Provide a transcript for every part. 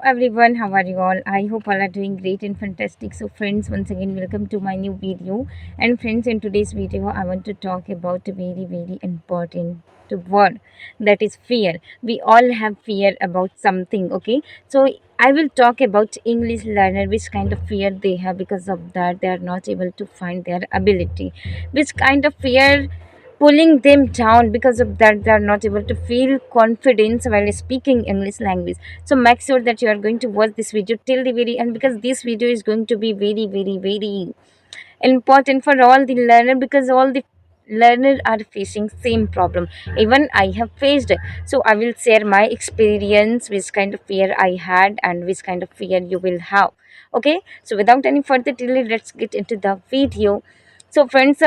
Everyone, how are you all? I hope all are doing great and fantastic. So friends, once again welcome to my new video. And friends, in today's video I want to talk about a very important word, that is fear. We all have fear about something. Okay, so I will talk about English learner, which kind of fear they have. Because of that they are not able to find their ability, which kind of fear pulling them down. Because of that they are not able to feel confidence while speaking English language. So make sure that you are going to watch this video till the very end, because this video is going to be very important for all the learner, because all the learners are facing same problem. Even I have faced. So I will share my experience, which kind of fear I had and which kind of fear you will have. Okay, so without any further delay, let's get into the video. So friends,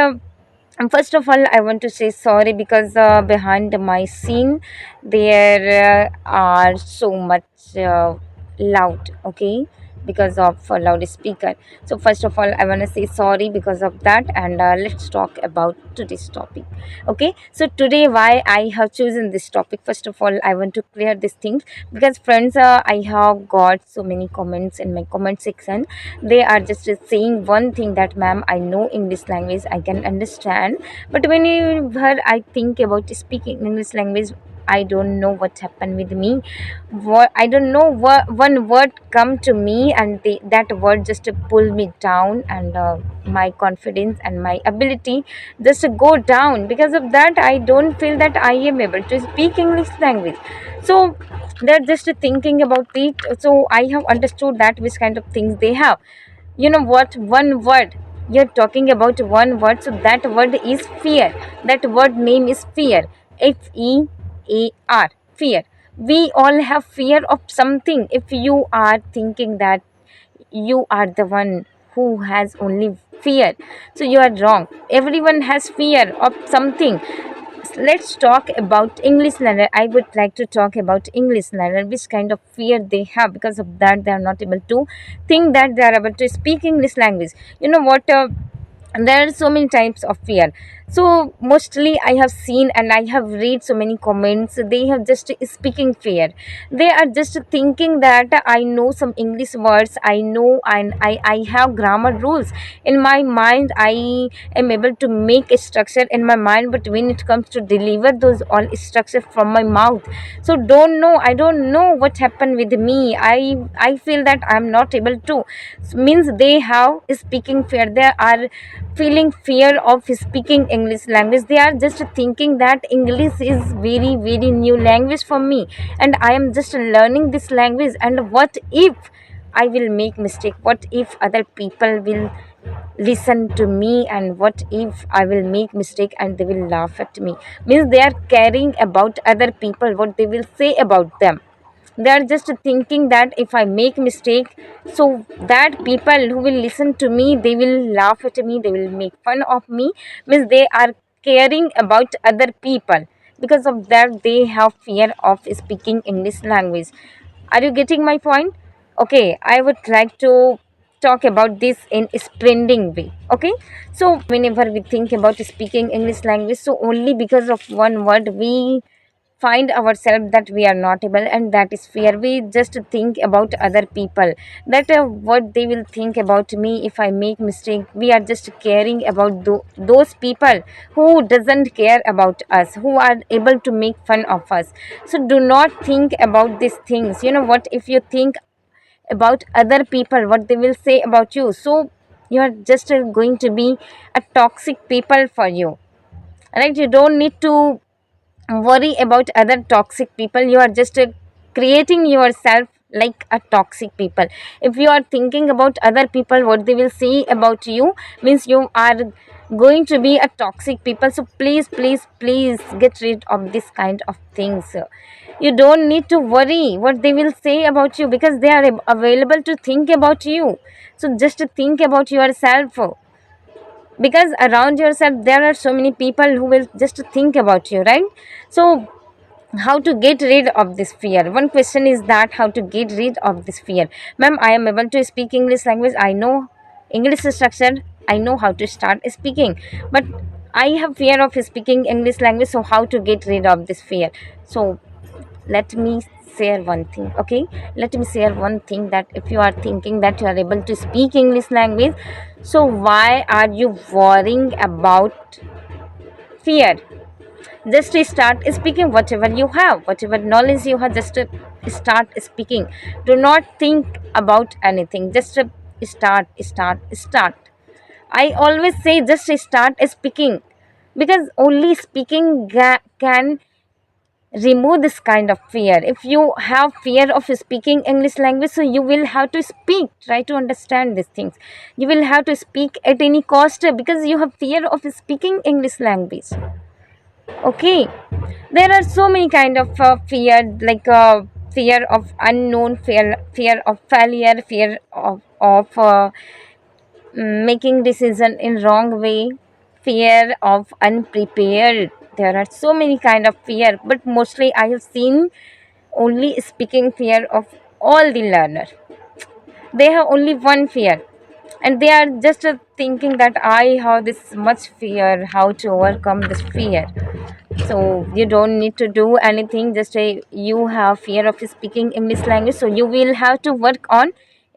first of all I want to say sorry, because behind my scene there are so much loud. Okay, because of loudspeaker. So first of all I want to say sorry because of that, and let's talk about today's topic. Okay, so today why I have chosen this topic, first of all I want to clear this thing. Because friends, I have got so many comments in my comment section. They are just saying one thing, that ma'am, I know English language, I can understand, but whenever I think about speaking English language, I don't know what happened with me. What I don't know, what one word come to me, and that word just pull me down, and my confidence and my ability just go down. Because of that I don't feel that I am able to speak English language. So they're just thinking about it. So I have understood that which kind of things they have. You know what, one word, you're talking about one word, so that word is fear. That word name is fear. Fear, fear. We all have fear of something. If you are thinking that you are the one who has only fear, so you are wrong. Everyone has fear of something. Let's talk about English learner. I would like to talk about English learner, which kind of fear they have. Because of that they are not able to think that they are able to speak English language. You know what, there are so many types of fear. So mostly I have seen and I have read so many comments, they have just speaking fear. They are just thinking that I know some English words, I know, and I have grammar rules in my mind. I am able to make a structure in my mind, but when it comes to deliver those all structure from my mouth, so don't know, I don't know what happened with me. I feel that I'm not able to. Means they have speaking fear. They are feeling fear of speaking English language. They are just thinking that English is very new language for me, and I am just learning this language, and what if I will make mistake, what if other people will listen to me, and what if I will make mistake and they will laugh at me. Means they are caring about other people, what they will say about them. They are just thinking that if I make mistake, so that people who will listen to me, they will laugh at me, they will make fun of me. Means they are caring about other people. Because of that they have fear of speaking English language. Are you getting my point? Okay, I would like to talk about this in spreading way. Okay, so whenever we think about speaking English language, so only because of one word we find ourselves that we are not able, and that is fear. We just think about other people, that what they will think about me if I make mistake. We are just caring about those people who doesn't care about us, who are able to make fun of us. So do not think about these things. You know what, if you think about other people, what they will say about you, so you are just going to be a toxic people for you, right? You don't need to worry about other toxic people. You are just creating yourself like a toxic people. If you are thinking about other people, what they will say about you, means you are going to be a toxic people. So please get rid of this kind of things. You don't need to worry what they will say about you, because they are available to think about you. So just think about yourself, because around yourself there are so many people who will just think about you, right? So how to get rid of this fear? One question is that how to get rid of this fear. Ma'am, I am able to speak English language, I know English structure, I know how to start speaking, but I have fear of speaking English language. So how to get rid of this fear? So let me share one thing. Okay, let me share one thing, that if you are thinking that you are able to speak English language, so why are you worrying about fear? Just start speaking whatever you have, whatever knowledge you have, just start speaking. Do not think about anything, just start. I always say just start speaking, because only speaking can remove this kind of fear. If you have fear of speaking English language, so you will have to speak. Try to understand these things. You will have to speak at any cost, because you have fear of speaking English language. Okay, there are so many kind of fear, like fear of unknown, fear of failure, fear of making decision in wrong way, fear of unprepared. There are so many kind of fear, but mostly I have seen only speaking fear of all the learner. They have only one fear, and they are just thinking that I have this much fear, how to overcome this fear. So you don't need to do anything, just you have fear of speaking English language, so you will have to work on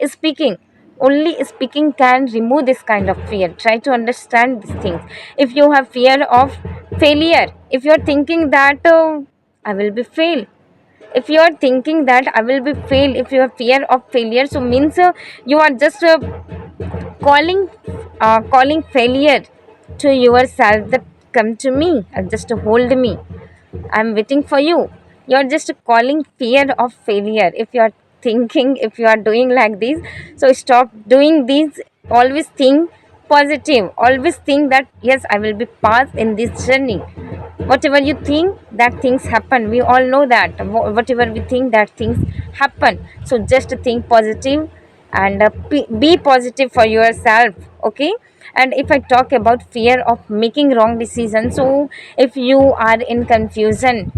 speaking. Only speaking can remove this kind of fear. Try to understand these things. If you have fear of failure, if you're thinking that I will be fail, if you are thinking that I will be fail, if you have fear of failure, so means you are just calling failure to yourself, that come to me and just hold me, I'm waiting for you. You're just calling fear of failure. If you are thinking, if you are doing like this, so stop doing this. Always think positive. Always think that yes, I will be passed in this journey. Whatever you think, that things happen. We all know that. Whatever we think, that things happen. So just think positive, and be positive for yourself. Okay. And if I talk about fear of making wrong decisions, so if you are in confusion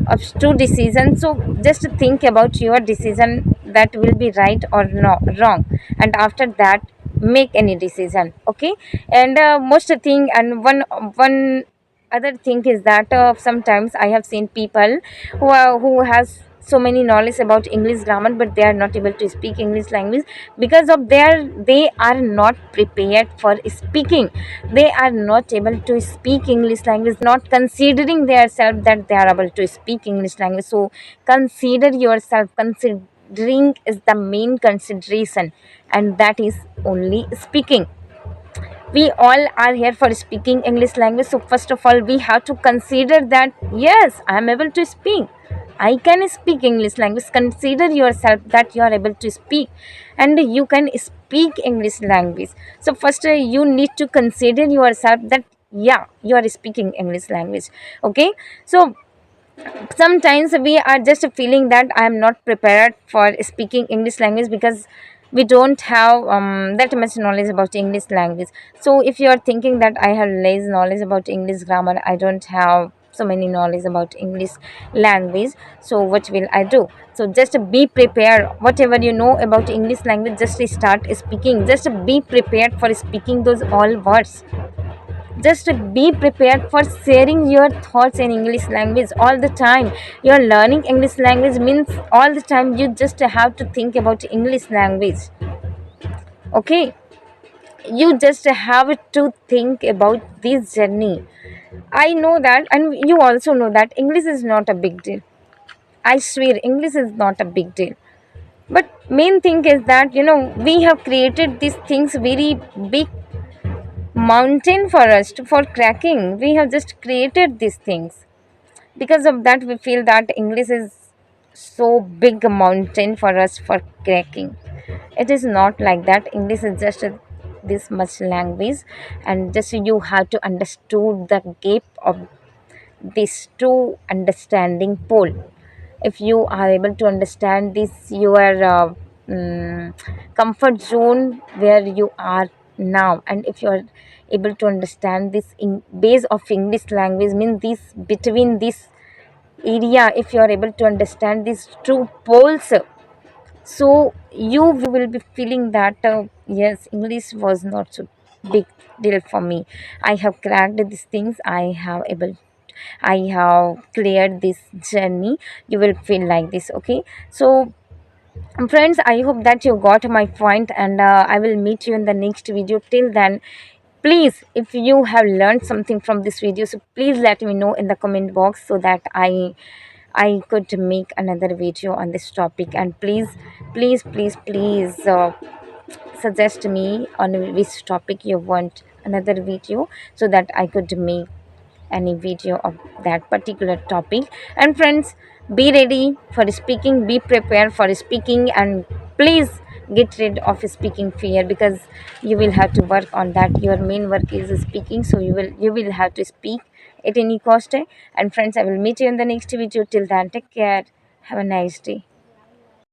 of two decisions, so just think about your decision, that will be right or no wrong, and after that make any decision. Okay. And most thing, and one other thing is that sometimes I have seen people who has so many knowledge about English grammar, but they are not able to speak English language, because of they are not prepared for speaking. They are not able to speak English language, not considering themselves that they are able to speak English language. So consider yourself. Considering is the main consideration, and that is only speaking. We all are here for speaking English language, so first of all we have to consider that yes, I am able to speak, I can speak English language. Consider yourself that you are able to speak and you can speak English language. So first you need to consider yourself that yeah, you are speaking English language. Okay. So sometimes we are just feeling that I am not prepared for speaking English language, because we don't have that much knowledge about English language. So if you are thinking that I have less knowledge about English grammar, I don't have so many knowledge about English language, so what will I do? So just be prepared. Whatever you know about English language, just start speaking. Just be prepared for speaking those all words. Just be prepared for sharing your thoughts in English language all the time. You're learning English language means all the time you just have to think about English language. Okay. You just have to think about this journey. I know that, and you also know that English is not a big deal. I swear English is not a big deal. But main thing is that we have created these things very big mountain for us for cracking. We have just created these things. Because of that we feel that English is so big a mountain for us for cracking. It is not like that. English is just this much language, and just you have to understood the gap of these two understanding pole. If you are able to understand this, your mm, comfort zone where you are now, and if you are able to understand this in base of English language, means this between this area, if you are able to understand these two poles, so you will be feeling that yes, English was not so big deal for me. I have cracked these things. I have able I have cleared this journey, you will feel like this. Okay, so friends, I hope that you got my point, and I will meet you in the next video. Till then, please, if you have learned something from this video, so please let me know in the comment box so that I could make another video on this topic. And please suggest me on which topic you want another video, so that I could make any video of that particular topic. And friends, be ready for speaking, be prepared for speaking, and please get rid of speaking fear, because you will have to work on that. Your main work is speaking, so you will have to speak at any cost. And friends, I will meet you in the next video. Till then, take care, have a nice day.